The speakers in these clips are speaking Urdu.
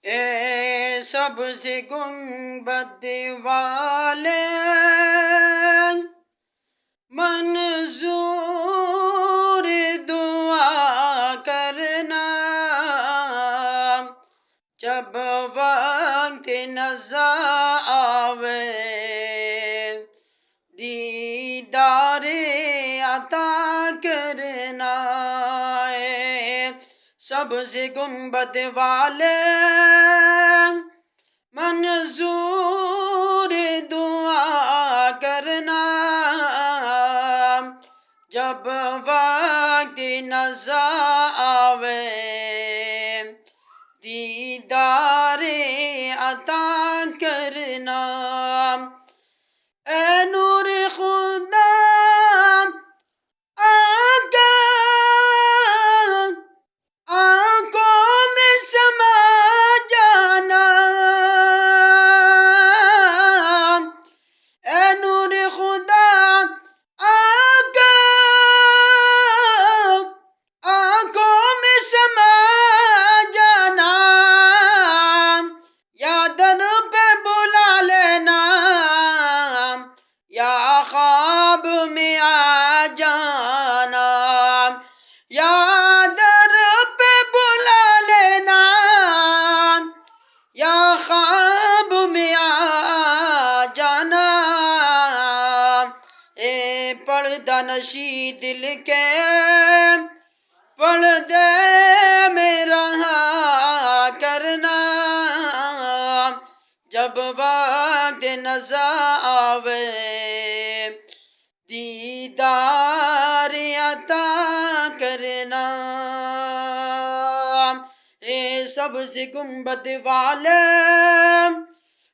اے سب سے گنبد والے منظور دعا کرنا، جب وقت نظر آوے دیدار عطا کرنا۔ اے سبز گنبد والے منظور دعا کرنا، جب وقت نظر آوے دیدار عطا کرنا۔ اے نور خدا آنکھوں میں سما جانا، اے نور خدا آنکھوں میں سما جانا، یا در پہ بلا لینا، یا خواب میں آ جانا، یا در پہ بلا لینا، یا خواب میں آ جانا۔ اے پردہ نشی دل کے پردے میں رہا کرنا، جب وقت نظر آوے دیدار عطا کرنا۔ اے سبز گنبد والے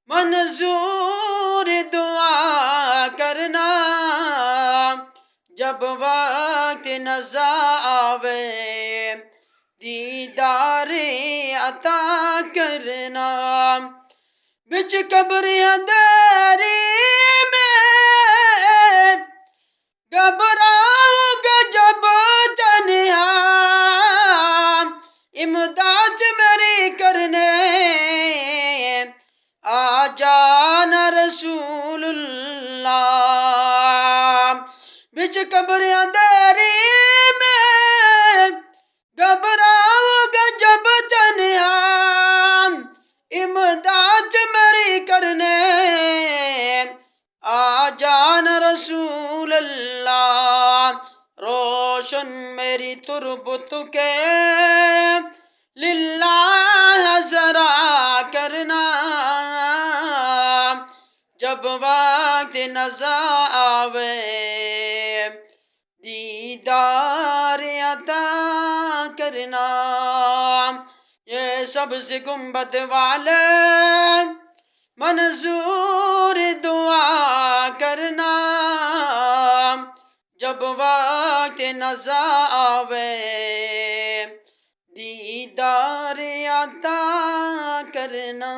منظور دعا کرنا، جب وقت نظر آوے دیدار عطا کرنا۔ بچ قبر اندھیری میں گھبراؤں گا جب تنہا، امداد میری کرنے آ جانا رسول اللہ۔ بچ قبر اندھیری میں گھبراؤں گا جب تنہا، امداد میری کرنے آ جانا رسول اللہ۔ روشن میری تربت کے للہ ذرا کرنا، جب وقت نظر آوے دیدار عطا کرنا۔ یہ سبز گنبد والے منظور دعا کرنا، جب وقت نظر آوے دیدار عطا کرنا۔